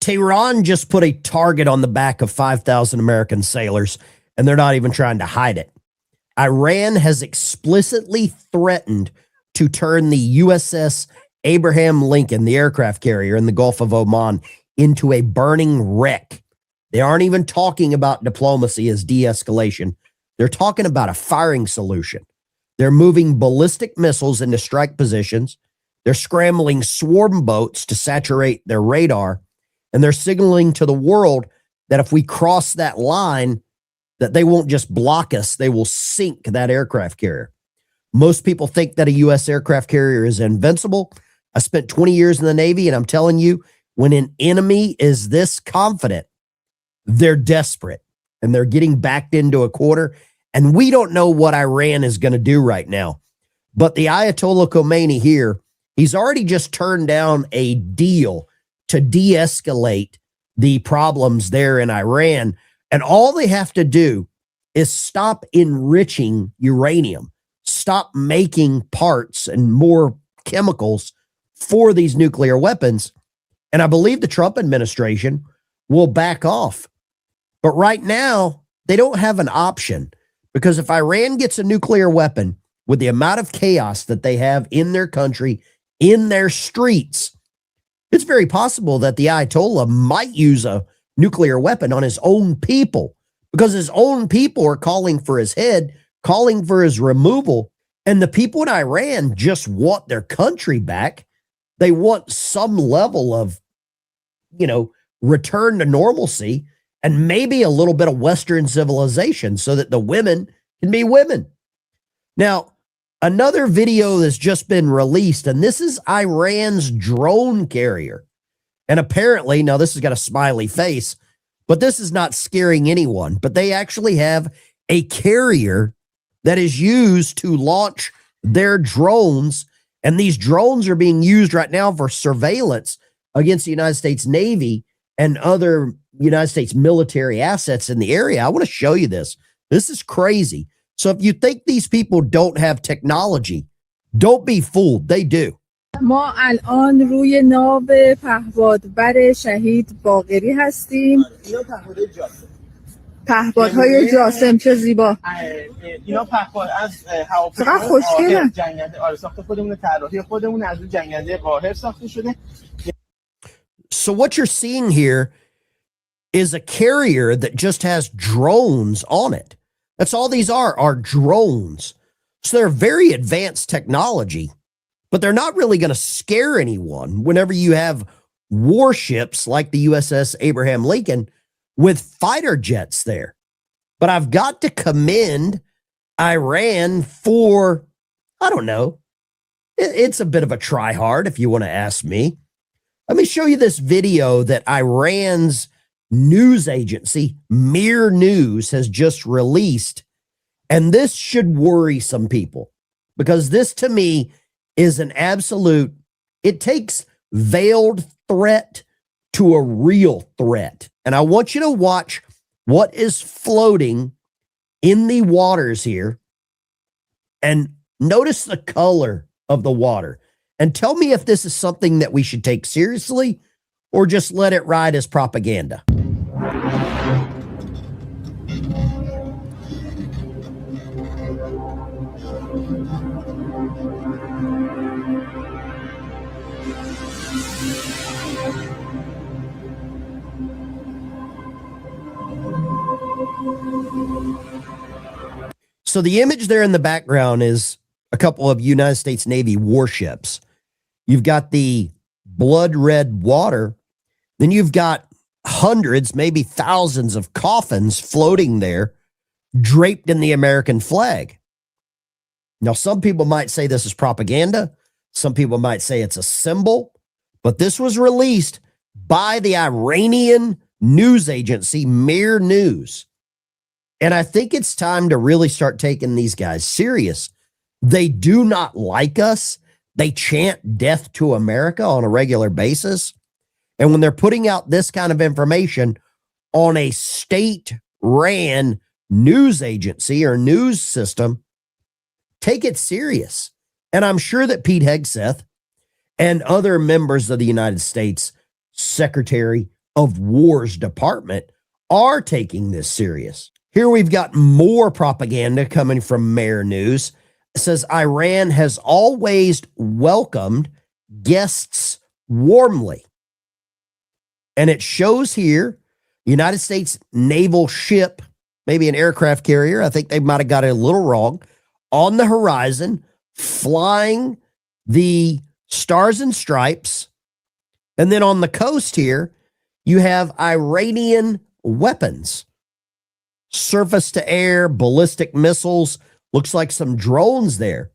Tehran just put a target on the back of 5,000 American sailors, and they're not even trying to hide it. Iran has explicitly threatened to turn the USS Abraham Lincoln, the aircraft carrier in the Gulf of Oman, into a burning wreck. They aren't even talking about diplomacy as de-escalation. They're talking about a firing solution. They're moving ballistic missiles into strike positions. They're scrambling swarm boats to saturate their radar. And they're signaling to the world that if we cross that line, that they won't just block us, they will sink that aircraft carrier. Most people think that a U.S. aircraft carrier is invincible. I spent 20 years in the Navy, and I'm telling you, when an enemy is this confident, they're desperate, and they're getting backed into a corner. And we don't know what Iran is going to do right now. But the Ayatollah Khomeini here, he's already just turned down a deal to de-escalate the problems there in Iran. And all they have to do is stop enriching uranium, stop making parts and more chemicals for these nuclear weapons. And I believe the Trump administration will back off. But right now, they don't have an option, because if Iran gets a nuclear weapon with the amount of chaos that they have in their country, in their streets, it's very possible that the Ayatollah might use a nuclear weapon on his own people, because his own people are calling for his head, calling for his removal. And the people in Iran just want their country back. They want some level of, return to normalcy and maybe a little bit of Western civilization so that the women can be women. Now, another video that's just been released, and this is Iran's drone carrier. And apparently, now this has got a smiley face, but this is not scaring anyone. But they actually have a carrier that is used to launch their drones. And these drones are being used right now for surveillance against the United States Navy and other United States military assets in the area. I want to show you this. This is crazy. So if you think these people don't have technology, don't be fooled. They do. ما الان روی ناو پهپادبر شهید باقری هستیم. پهپادهای جاسم چه زیبا. اینا پهپاد از هواپیمای قاهر جنگنده ساخت خودمون، طراحی خودمون از جنگنده قاهر ساخته شده. So what you're seeing here is a carrier that just has drones on it. That's all these are drones. So they're very advanced technology, but they're not really going to scare anyone whenever you have warships like the USS Abraham Lincoln with fighter jets there. But I've got to commend Iran for, I don't know, it's a bit of a try hard if you want to ask me. Let me show you this video that Iran's news agency, Mir News, has just released. And this should worry some people, because this to me is an absolute, it takes veiled threat to a real threat. And I want you to watch what is floating in the waters here and notice the color of the water. And tell me if this is something that we should take seriously or just let it ride as propaganda. So the image there in the background is a couple of United States Navy warships. You've got the blood red water. Then you've got hundreds, maybe thousands of coffins floating there, draped in the American flag. Now, some people might say this is propaganda. Some people might say it's a symbol, but this was released by the Iranian news agency, Mir News. And I think it's time to really start taking these guys serious. They do not like us. They chant death to America on a regular basis. And when they're putting out this kind of information on a state-ran news agency or news system, take it serious. And I'm sure that Pete Hegseth and other members of the United States Secretary of War's department are taking this serious. Here we've got more propaganda coming from Mayor News. It says Iran has always welcomed guests warmly. And it shows here United States naval ship, maybe an aircraft carrier, I think they might have got it a little wrong, on the horizon, flying the Stars and Stripes. And then on the coast here, you have Iranian weapons, surface to air, ballistic missiles, looks like some drones there.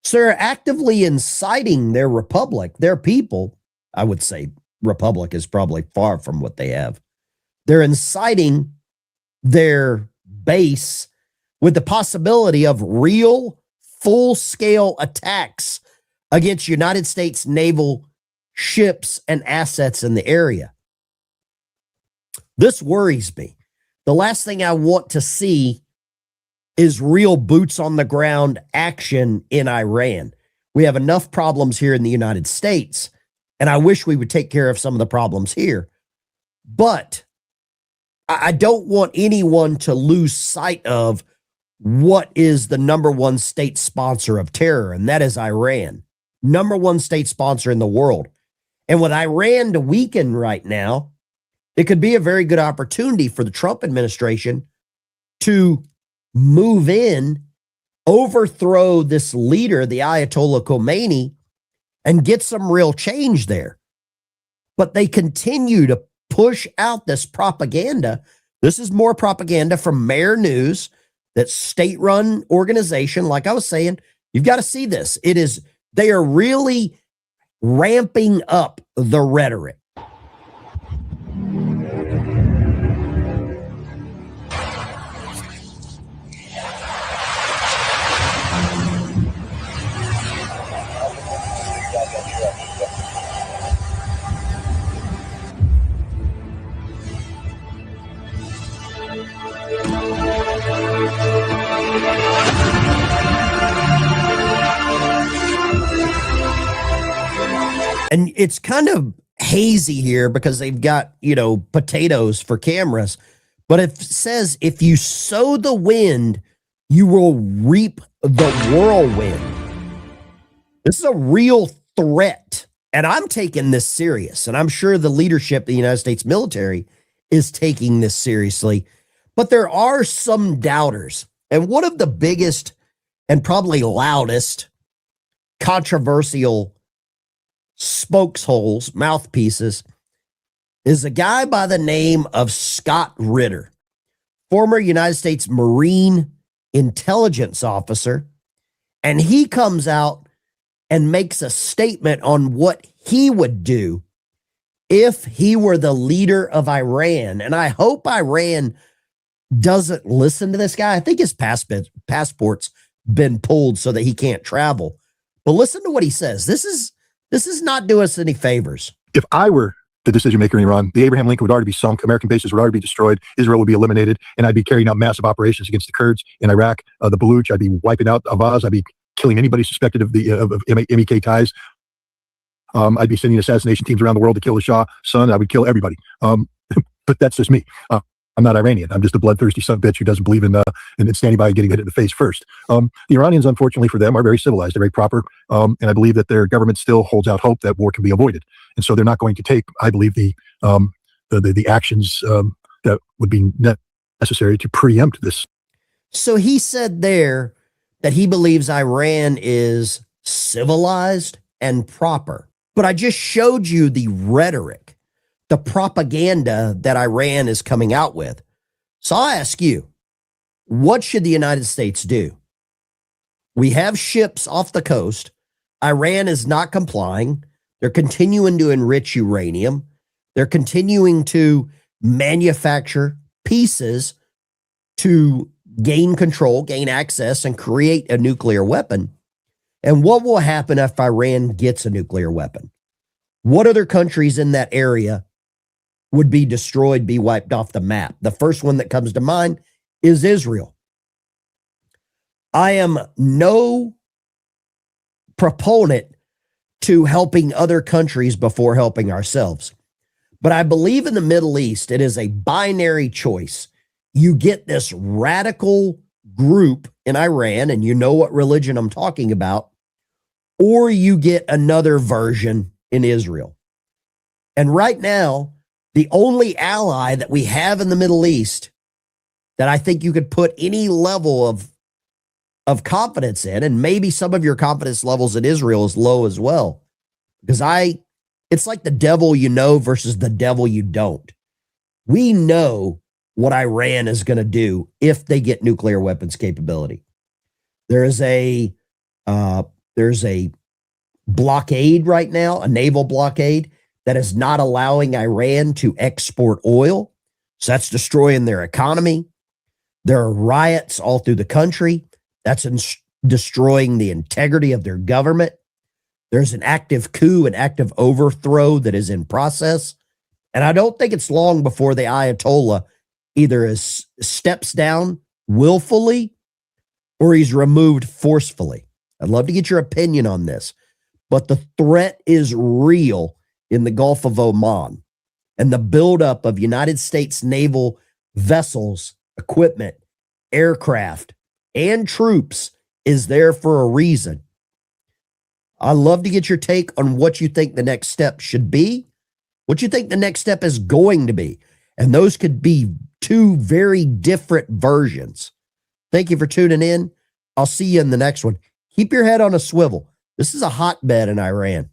So they're actively inciting their republic, their people. I would say republic is probably far from what they have. They're inciting their base with the possibility of real full-scale attacks against United States naval ships and assets in the area. This worries me. The last thing I want to see is real boots on the ground action in Iran. We have enough problems here in the United States, and I wish we would take care of some of the problems here. But I don't want anyone to lose sight of what is the number one state sponsor of terror, and that is Iran. Number one state sponsor in the world. And with Iran to weaken right now, it could be a very good opportunity for the Trump administration to move in, overthrow this leader, the Ayatollah Khomeini, and get some real change there. But they continue to push out this propaganda. This is more propaganda from Mayor News, that state-run organization. Like I was saying, you've got to see this. They are really ramping up the rhetoric. And it's kind of hazy here because they've got, potatoes for cameras. But it says, if you sow the wind, you will reap the whirlwind. This is a real threat. And I'm taking this serious. And I'm sure the leadership of the United States military is taking this seriously. But there are some doubters. And one of the biggest and probably loudest controversial spokesholes, mouthpieces, is a guy by the name of Scott Ritter, former United States Marine intelligence officer. And he comes out and makes a statement on what he would do if he were the leader of Iran. And I hope Iran doesn't listen to this guy. I think his passport's been pulled so that he can't travel. But listen to what he says. This is not doing us any favors. If I were the decision maker in Iran, the Abraham Lincoln would already be sunk, American bases would already be destroyed, Israel would be eliminated, and I'd be carrying out massive operations against the Kurds in Iraq, the Baluch. I'd be wiping out Avaz. I'd be killing anybody suspected of MEK ties. I'd be sending assassination teams around the world to kill the Shah's son. I would kill everybody. But that's just me. I'm not Iranian. I'm just a bloodthirsty son of a bitch who doesn't believe in standing by and getting hit in the face first. The Iranians, unfortunately for them, are very civilized. They're very proper. And I believe that their government still holds out hope that war can be avoided. And so they're not going to take, I believe, the actions that would be necessary to preempt this. So he said there that he believes Iran is civilized and proper. But I just showed you the rhetoric, the propaganda that Iran is coming out with. So I ask you, what should the United States do? We have ships off the coast. Iran is not complying. They're continuing to enrich uranium. They're continuing to manufacture pieces to gain control, gain access, and create a nuclear weapon. And what will happen if Iran gets a nuclear weapon? What other countries in that area would be destroyed, be wiped off the map? The first one that comes to mind is Israel. I am no proponent to helping other countries before helping ourselves. But I believe in the Middle East, it is a binary choice. You get this radical group in Iran, and you know what religion I'm talking about, or you get another version in Israel. And right now, the only ally that we have in the Middle East that I think you could put any level of confidence in, and maybe some of your confidence levels in Israel is low as well, because it's like the devil you know versus the devil you don't. We know what Iran is going to do if they get nuclear weapons capability. There's a blockade right now, a naval blockade that is not allowing Iran to export oil. So that's destroying their economy. There are riots all through the country. That's destroying the integrity of their government. There's an active coup, an active overthrow that is in process. And I don't think it's long before the Ayatollah either steps down willfully or he's removed forcefully. I'd love to get your opinion on this. But the threat is real in the Gulf of Oman, and the buildup of United States naval vessels, equipment, aircraft, and troops is there for a reason. I'd love to get your take on what you think the next step should be, what you think the next step is going to be. And those could be two very different versions. Thank you for tuning in. I'll see you in the next one. Keep your head on a swivel. This is a hotbed in Iran.